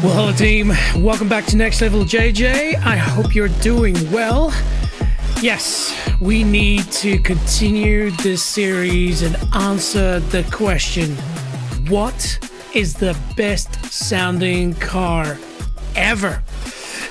Well, hello team, welcome back to Next Level JJ. I hope you're doing well. Yes, we need to continue this series and answer the question, what is the best sounding car ever?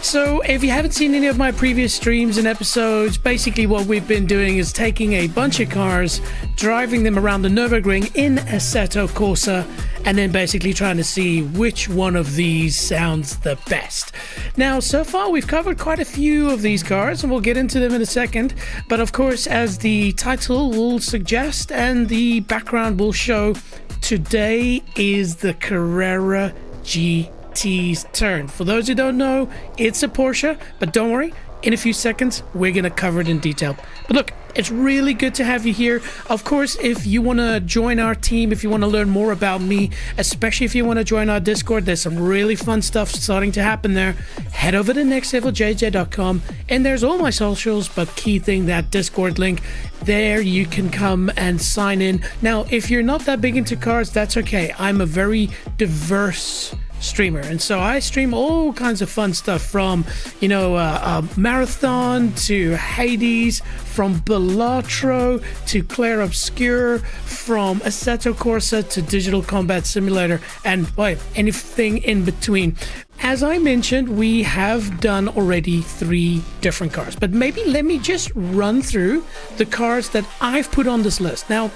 So if you haven't seen any of my previous streams and episodes, basically what we've been doing is taking a bunch of cars, driving them around the Nürburgring in Assetto Corsa, and then basically trying to see which one of these sounds the best. Now, so far we've covered quite a few of these cars, and we'll get into them in a second. But of course, as the title will suggest and the background will show, today is the Carrera GT's turn. For those who don't know, it's a Porsche, but don't worry, in a few seconds we're gonna cover it in detail. But look, it's really good to have you here. Of course, if you want to join our team, if you want to learn more about me, especially if you want to join our Discord, there's some really fun stuff starting to happen there. Head over to nextleveljj.com, and there's all my socials, but key thing, that Discord link. There you can come and sign in. Now, if you're not that big into cars, that's okay. I'm a very diverse streamer, and so I stream all kinds of fun stuff, from Marathon to Hades, from Balatro to Claire Obscure, from Assetto Corsa to Digital Combat Simulator, and anything in between. As I mentioned, we have done already 3 different cars, but maybe let me just run through the cars that I've put on this list. Now,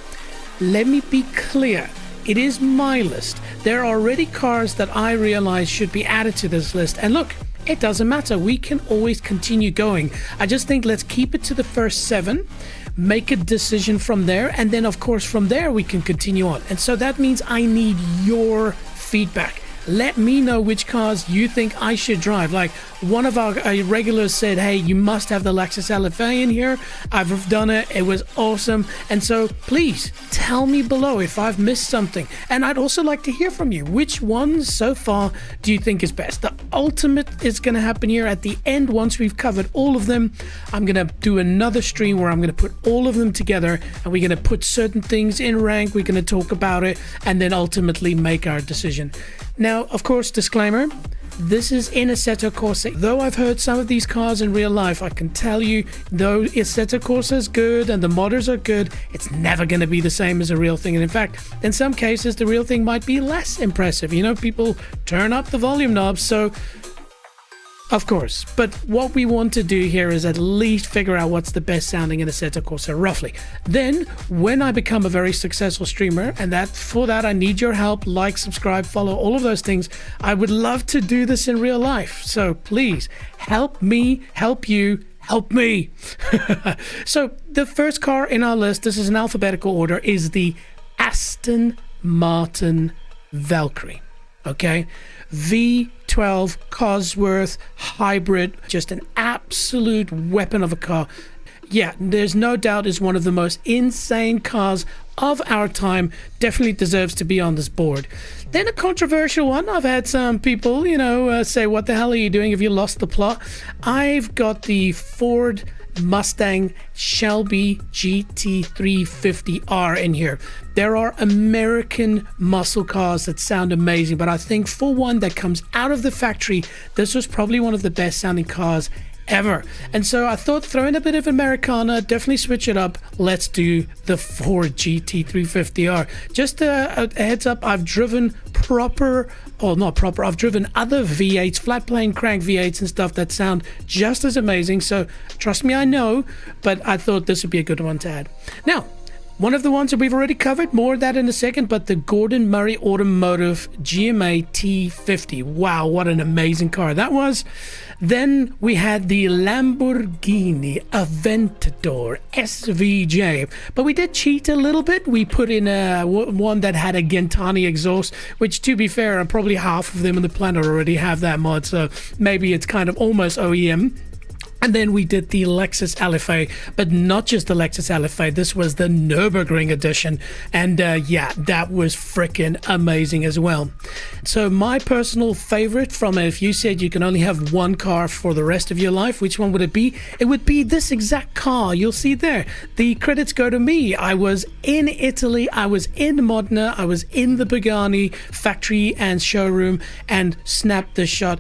let me be clear. It is my list. There are already cars that I realize should be added to this list. And look, it doesn't matter. We can always continue going. I just think let's keep it to the first 7, make a decision from there, and then of course from there we can continue on. And so that means I need your feedback. Let me know which cars you think I should drive. Like one of our regulars said, hey, you must have the Lexus LFA in here. I've done it. It was awesome. And so please tell me below if I've missed something. And I'd also like to hear from you. Which ones so far do you think is best? The ultimate is going to happen here at the end. Once we've covered all of them, I'm going to do another stream where I'm going to put all of them together, and we're going to put certain things in rank. We're going to talk about it and then ultimately make our decision. Now, of course, disclaimer, this is in Assetto Corsa. Though I've heard some of these cars in real life, I can tell you, though Assetto Corsa is good and the modders are good, it's never going to be the same as a real thing. And in fact, in some cases, the real thing might be less impressive. You know, people turn up the volume knobs, so of course. But what we want to do here is at least figure out what's the best sounding in Assetto Corsa, roughly. Then, when I become a very successful streamer, and for that I need your help, like, subscribe, follow, all of those things, I would love to do this in real life. So please, help me, help you, help me. So the first car in our list, this is in alphabetical order, is the Aston Martin Valkyrie. Okay, V12 Cosworth hybrid, just an absolute weapon of a car. Yeah, there's no doubt is one of the most insane cars of our time. Definitely deserves to be on this board. Then a controversial one. I've had some people, say, what the hell are you doing? Have you lost the plot? I've got the Ford Mustang Shelby GT350R in here. There are American muscle cars that sound amazing, but I think for one that comes out of the factory, this was probably one of the best sounding cars ever. And so I thought, throw in a bit of Americana, definitely switch it up. Let's do the Ford GT350R. Just a heads up, I've driven I've driven other V8s, flat plane crank V8s and stuff that sound just as amazing. So trust me, I know, but I thought this would be a good one to add. Now, one of the ones that we've already covered, more of that in a second, but the Gordon Murray Automotive GMA T50. Wow, what an amazing car that was. Then we had the Lamborghini Aventador SVJ, but we did cheat a little bit. We put in one that had a Gentani exhaust, which, to be fair, probably half of them on the planet already have that mod, so maybe it's kind of almost OEM. And then we did the Lexus LFA, but not just the Lexus LFA. This was the Nürburgring edition. And yeah, that was freaking amazing as well. So my personal favorite from it, if you said you can only have one car for the rest of your life, which one would it be? It would be this exact car. You'll see there. The credits go to me. I was in Italy. I was in Modena. I was in the Pagani factory and showroom and snapped the shot.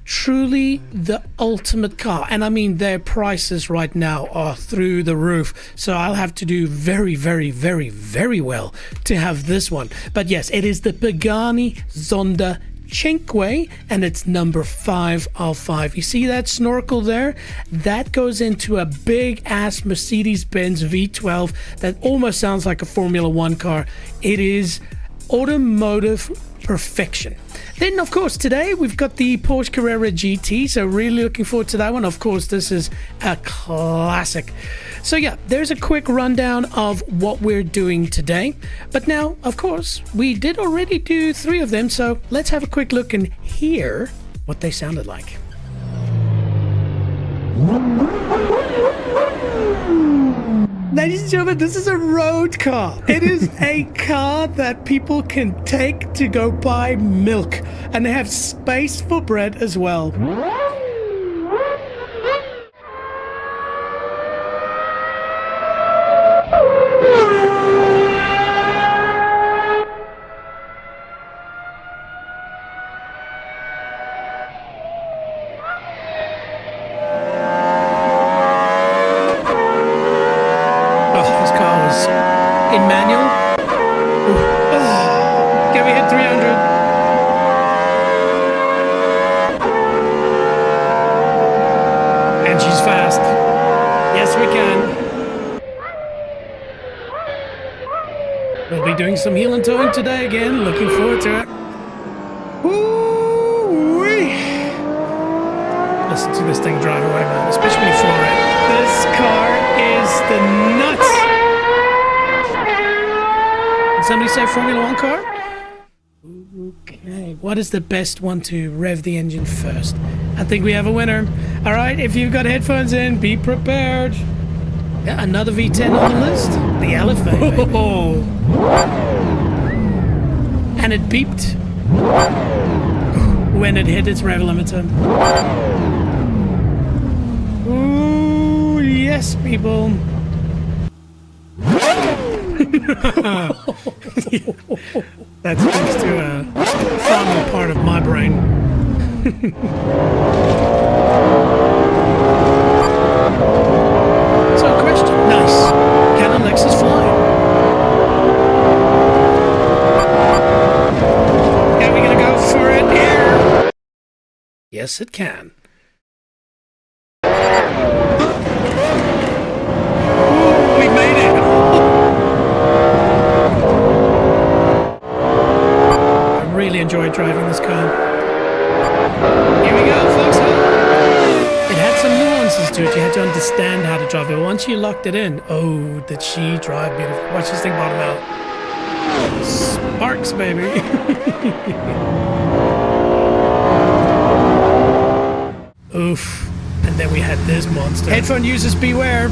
Truly the ultimate car, and I mean their prices right now are through the roof, so I'll have to do very very well to have this one. But yes, it is the Pagani Zonda Cinque, and it's number 5 of 5. You see that snorkel there? That goes into a big ass Mercedes-Benz V12 that almost sounds like a Formula 1 car. It is automotive perfection. Then of course today we've got the Porsche Carrera GT, so really looking forward to that one. Of course this is a classic. So yeah, there's a quick rundown of what we're doing today. But now of course we did already do 3 of them, so let's have a quick look and hear what they sounded like. Ladies and gentlemen, this is a road car. It is a car that people can take to go buy milk, and they have space for bread as well. In manual. Can we hit 300? And she's fast. Yes, we can. We'll be doing some heel and towing today again. Looking forward to it. Woo-wee. Listen to this thing drive away, man. Especially when you floor it. This car is the nuts. Somebody say Formula 1 car? Okay, what is the best one to rev the engine first? I think we have a winner. All right, if you've got headphones in, be prepared. Yeah, another V10 on the list. The LFA, baby. And it beeped when it hit its rev limiter. Ooh, yes, people. That speaks to a fondly part of my brain. So, question. Nice. Can a Lexus fly? Yeah, we gonna go for it here? Yes, it can. Ooh, we made it. Really enjoyed driving this car. Here we go, folks. It had some nuances to it. You had to understand how to drive it. Once you locked it in, oh, did she drive beautiful. Watch this thing bottom out. Sparks, baby. Oof. And then we had this monster. Headphone users beware.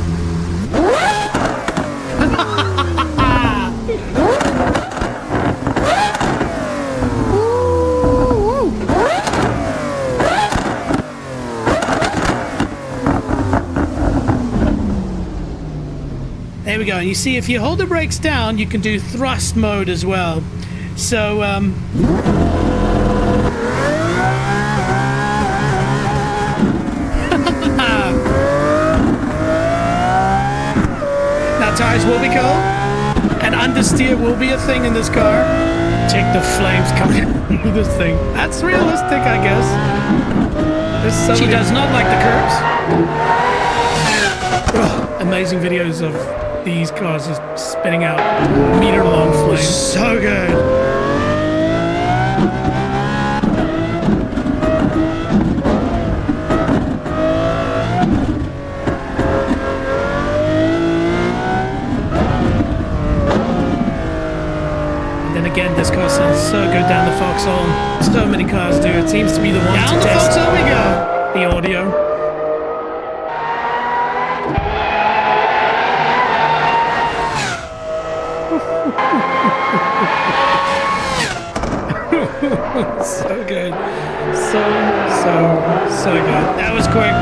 There we go. And you see, if you hold the brakes down, you can do thrust mode as well. So, now tires will be cold, and understeer will be a thing in this car. Check the flames coming out of this thing. That's realistic, I guess. She does not like the curbs. Ugh, amazing videos of these cars just spitting out meter-long flames. So good. And then again, this car sounds so good down the Foxhole. So many cars do. It seems to be the one to test. Down the Foxhole we go. The audio. So good. So good. That was quick.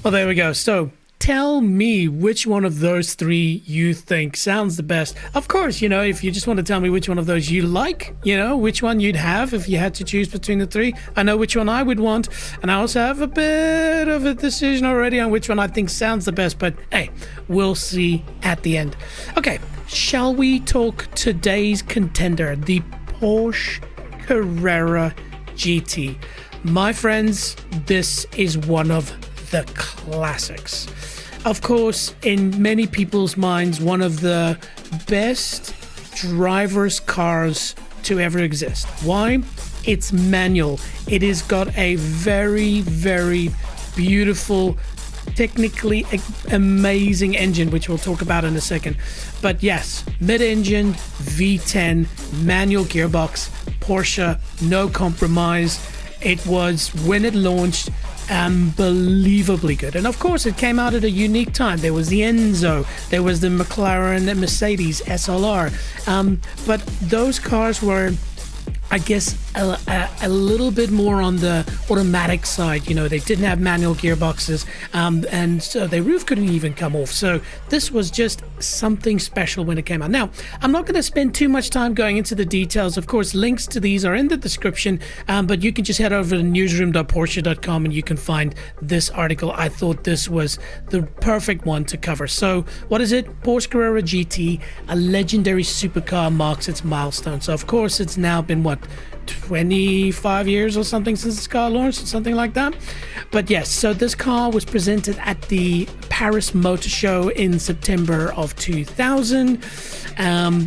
Well, there we go. So tell me which one of those three you think sounds the best. Of course, you know, if you just want to tell me which one of those you like, you know, which one you'd have if you had to choose between the three. I know which one I would want, and I also have a bit of a decision already on which one I think sounds the best, but hey, we'll see at the end. Okay, shall we talk today's contender, the Porsche Carrera GT? My friends, this is one of the classics. Of course, in many people's minds, one of the best driver's cars to ever exist. Why? It's manual. It has got a very, very beautiful, technically amazing engine, which we'll talk about in a second. But yes, mid-engine, V10, manual gearbox, Porsche, no compromise. It was, when it launched, unbelievably good. And of course, it came out at a unique time. There was the Enzo, there was the McLaren and Mercedes SLR, but those cars were, I guess, a little bit more on the automatic side. You know, they didn't have manual gearboxes, and so their roof couldn't even come off. So this was just something special when it came out. Now, I'm not going to spend too much time going into the details. Of course, links to these are in the description, but you can just head over to newsroom.porsche.com and you can find this article. I thought this was the perfect one to cover. So what is it? Porsche Carrera GT, a legendary supercar, marks its milestone. So of course, it's now been, what, 25 years or something since this car launched, something like that. But yes, so this car was presented at the Paris Motor Show in September of 2000.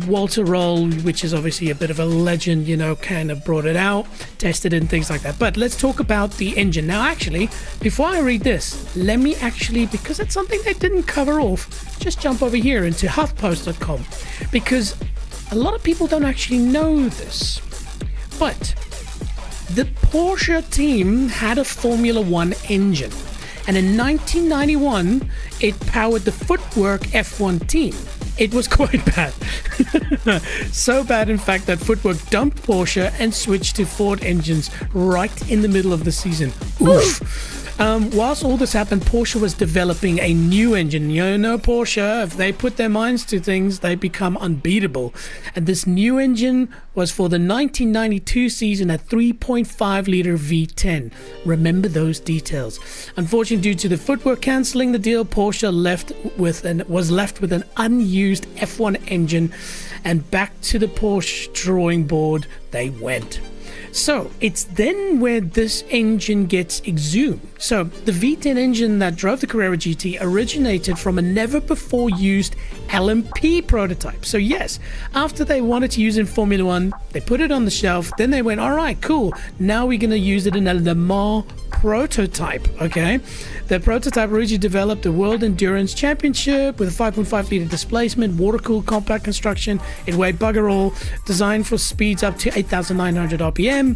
Walter Roll, which is obviously a bit of a legend, you know, kind of brought it out, tested it and things like that. But let's talk about the engine. Now, actually, before I read this, let me actually, because it's something they didn't cover off, just jump over here into HuffPost.com, because a lot of people don't actually know this. But the Porsche team had a Formula One engine, and in 1991 it powered the Footwork F1 team. It was quite bad. So bad, in fact, that Footwork dumped Porsche and switched to Ford engines right in the middle of the season. Oof. Whilst all this happened, Porsche was developing a new engine. You know, Porsche, if they put their minds to things, they become unbeatable. And this new engine was for the 1992 season, a 3.5 liter V10. Remember those details. Unfortunately, due to the Footwork cancelling the deal, Porsche was left with an unused F1 engine, and back to the Porsche drawing board they went. So it's then where this engine gets exhumed. So the V10 engine that drove the Carrera GT originated from a never before used LMP prototype. So yes, after they wanted to use it in Formula One, they put it on the shelf. Then they went, all right, cool. Now we're going to use it in a Le Mans prototype. Okay. The prototype originally developed the World Endurance Championship with a 5.5 liter displacement, water-cooled compact construction. It weighed bugger all, designed for speeds up to 8,900 RPM.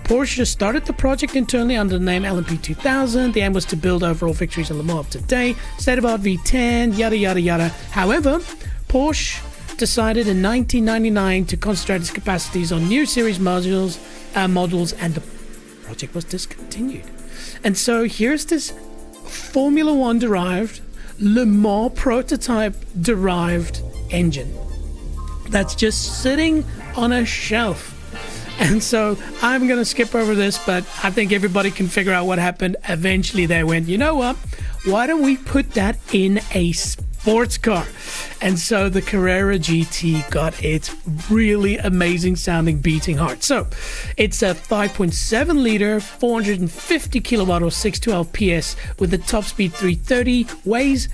Porsche started the project internally under the name LMP 2000. The aim was to build overall victories in Le Mans up to date, state-of-the-art V10, yada yada yada. However, Porsche decided in 1999 to concentrate its capacities on new series models, and the project was discontinued. And so here's this Formula One derived, Le Mans prototype derived engine that's just sitting on a shelf. And so I'm going to skip over this, but I think everybody can figure out what happened. Eventually they went, you know what? Why don't we put that in a sports car? And so the Carrera GT got its really amazing sounding beating heart. So it's a 5.7 liter, 450 kilowatt or 612 PS with a top speed 330, weighs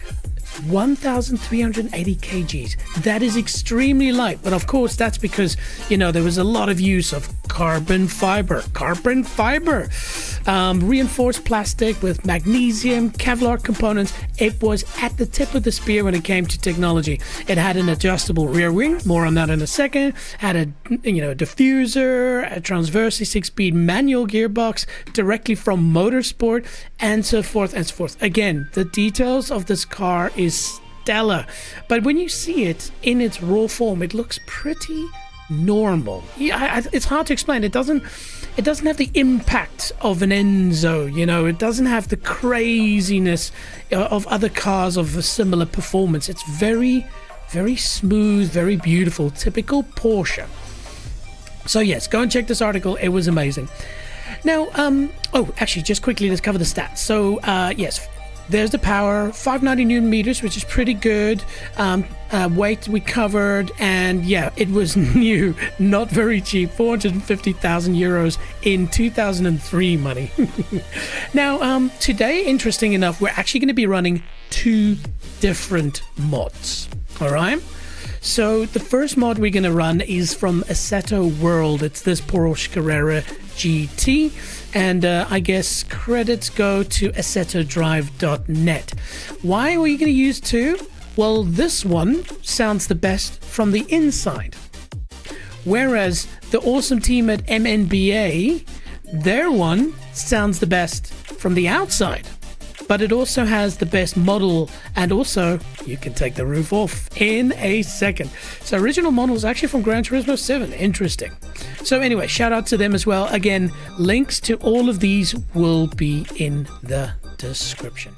1,380 kgs. That is extremely light, but of course that's because, you know, there was a lot of use of carbon fiber, reinforced plastic with magnesium, Kevlar components. It was at the tip of the spear when it came to technology. It had an adjustable rear wing, more on that in a second, had a diffuser, a transversely 6-speed manual gearbox directly from Motorsport, and so forth and so forth. Again, the details of this car is stellar. But when you see it in its raw form, it looks pretty normal. Yeah, it's hard to explain. It doesn't have the impact of an Enzo, you know. It doesn't have the craziness of other cars of a similar performance. It's very, very smooth, very beautiful, typical Porsche. So yes, go and check this article. It was amazing. Now, oh, actually, just quickly, let's cover the stats. So, yes, there's the power, 590 Newton meters, which is pretty good. Weight we covered, and yeah, it was new, not very cheap, 450,000 euros in 2003 money. Now, today, interesting enough, we're actually going to be running 2 different mods, all right? So the first mod we're going to run is from Assetto World. It's this Porsche Carrera GT, and I guess credits go to assettodrive.net. Why are we going to use 2? Well, this one sounds the best from the inside, whereas the awesome team at MNBA, their one sounds the best from the outside. But it also has the best model, and also you can take the roof off in a second. So original model is actually from Gran Turismo 7. Interesting. So anyway, shout out to them as well. Again, links to all of these will be in the description.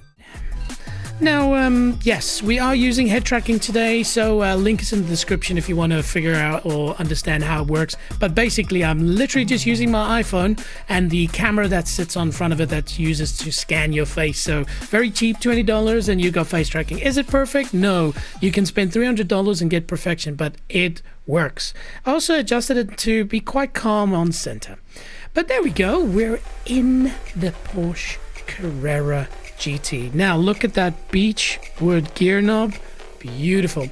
Now, yes, we are using head tracking today, so link is in the description if you want to figure out or understand how it works. But basically, I'm literally just using my iPhone and the camera that sits on front of it that uses to scan your face. So very cheap, $20, and you got face tracking. Is it perfect? No. You can spend $300 and get perfection, but it works. I also adjusted it to be quite calm on center. But there we go. We're in the Porsche Carrera GT. Now look at that beech wood gear knob. Beautiful.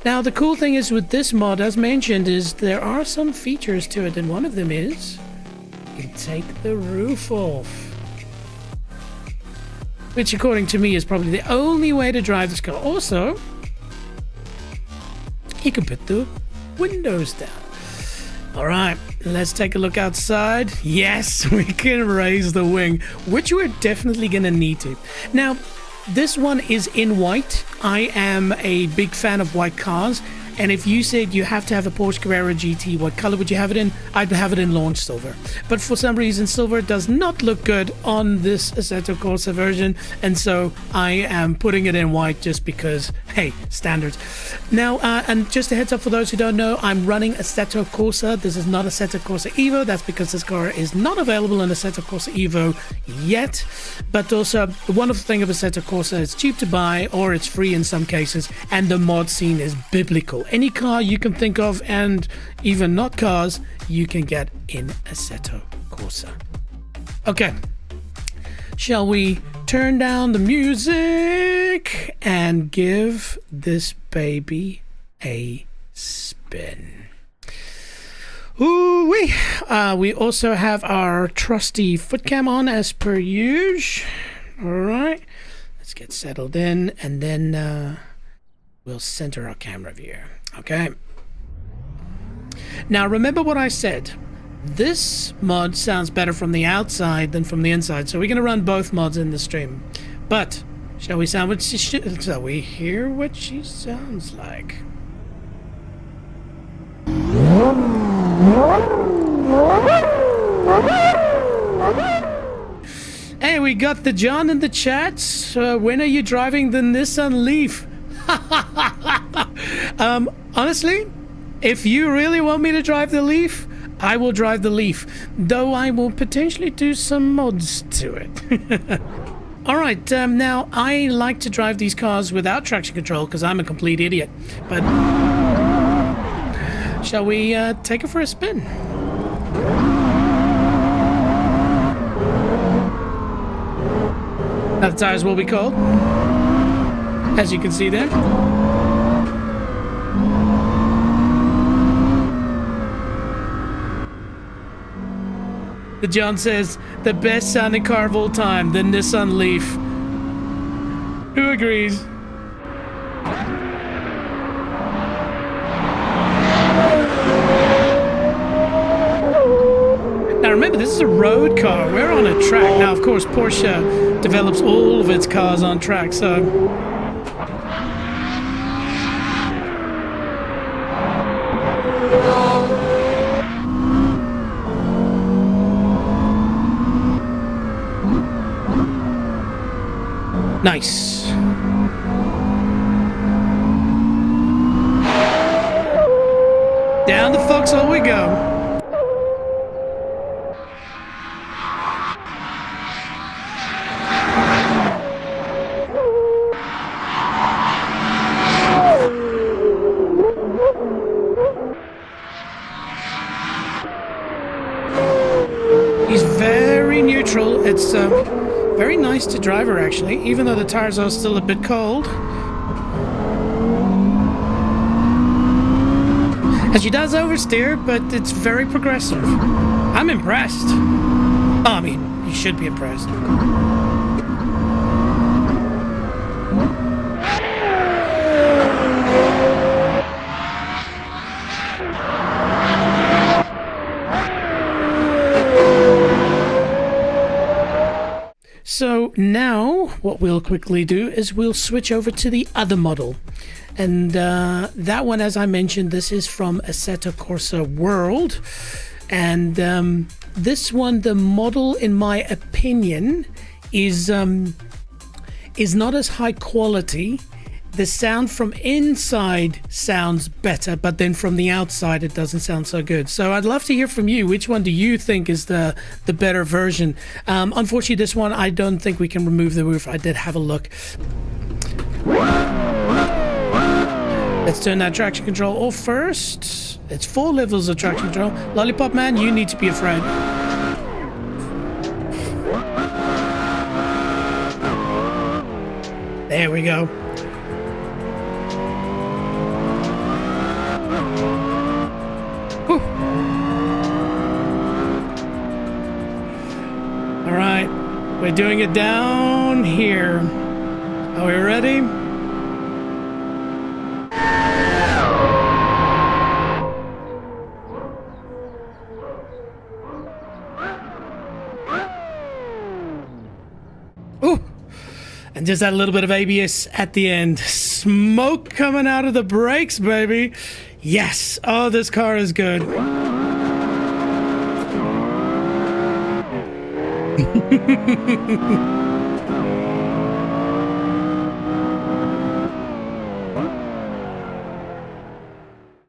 Now the cool thing is with this mod, as mentioned, is there are some features to it, and one of them is you can take the roof off, which according to me is probably the only way to drive this car. Also, you can put the windows down. All right, let's take a look outside. Yes, we can raise the wing, which we're definitely going to need to. Now, this one is in white. I am a big fan of white cars. And if you said you have to have a Porsche Carrera GT, what color would you have it in? I'd have it in launch silver. But for some reason, silver does not look good on this Assetto Corsa version. And so I am putting it in white just because, hey, standards. Now, and just a heads up for those who don't know, I'm running Assetto Corsa. This is not Assetto Corsa Evo. That's because this car is not available in Assetto Corsa Evo yet. But also, the wonderful thing of Assetto Corsa, it's cheap to buy or it's free in some cases. And the mod scene is biblical. Any car you can think of, and even not cars, you can get in Assetto Corsa. Okay, shall we turn down the music and give this baby a spin? Ooh-wee. We also have our trusty foot cam on as per usual. All right, let's get settled in, and then we'll center our camera view. Okay. Now remember what I said. This mod sounds better from the outside than from the inside, so we're going to run both mods in the stream. But shall we hear what she sounds like? Hey, we got the John in the chat. When are you driving the Nissan Leaf? Honestly, if you really want me to drive the Leaf, I will drive the Leaf, though I will potentially do some mods to it. Alright, now I like to drive these cars without traction control because I'm a complete idiot, but shall we take it for a spin? Now the tires will be cold, as you can see there. The John says, the best sounding car of all time, the Nissan Leaf. Who agrees? Now remember, this is a road car. We're on a track. Now, of course, Porsche develops all of its cars on track, so Nice. Down the foxhole we go. He's very neutral. It's very nice to drive her, actually, even though the tires are still a bit cold. And she does oversteer, but it's very progressive. I'm impressed. I mean, you should be impressed. So now what we'll quickly do is we'll switch over to the other model. And that one, as I mentioned, this is from Assetto Corsa World. And this one, the model, in my opinion, is not as high quality. The sound from inside sounds better, but then from the outside it doesn't sound so good. So I'd love to hear from you. Which one do you think is the better version? Unfortunately, this one, I don't think we can remove the roof. I did have a look. Let's turn that traction control off first. It's 4 levels of traction control. Lollipop Man, you need to be afraid. There we go. Whew. All right, we're doing it down here. Are we ready? Ooh, and just that little bit of ABS at the end. Smoke coming out of the brakes, baby. Yes. Oh, this car is good.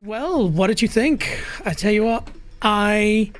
Well, what did you think? I tell you what, I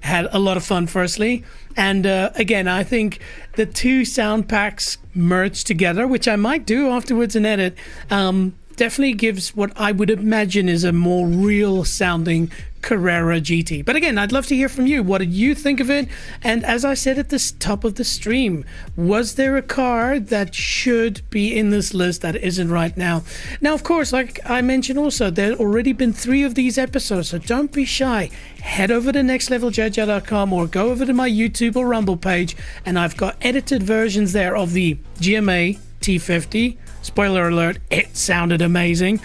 had a lot of fun, firstly. And again, I think the two sound packs merged together, which I might do afterwards and edit, definitely gives what I would imagine is a more real sounding Carrera GT. But again, I'd love to hear from you. What did you think of it? And as I said at the top of the stream, was there a car that should be in this list that isn't right now? Now, of course, like I mentioned also, there have already been 3 of these episodes, so don't be shy. Head over to nextleveljj.com or go over to my YouTube or Rumble page, and I've got edited versions there of the GMA T50. Spoiler alert, it sounded amazing.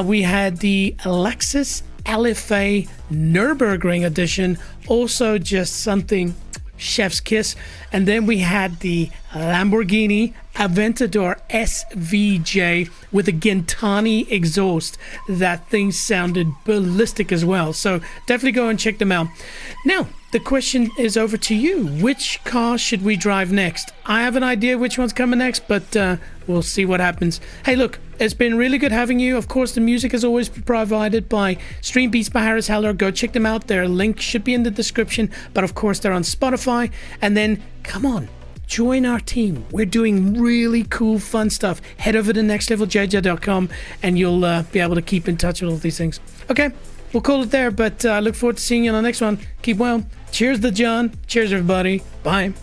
We had the Lexus LFA Nurburgring edition, also just something chef's kiss. And then we had the Lamborghini Aventador SVJ with a Gentani exhaust. That thing sounded ballistic as well, so definitely go and check them out. Now the question is over to you. Which car should we drive next? I have an idea which one's coming next, but we'll see what happens. Hey, look, it's been really good having you. Of course, the music is always provided by Stream Beats by Harris Heller. Go check them out. Their link should be in the description, but of course they're on Spotify. And then come on, join our team. We're doing really cool, fun stuff. Head over to nextleveljj.com and you'll be able to keep in touch with all these things. Okay, we'll call it there, but I look forward to seeing you on the next one. Keep well. Cheers to John. Cheers, everybody. Bye.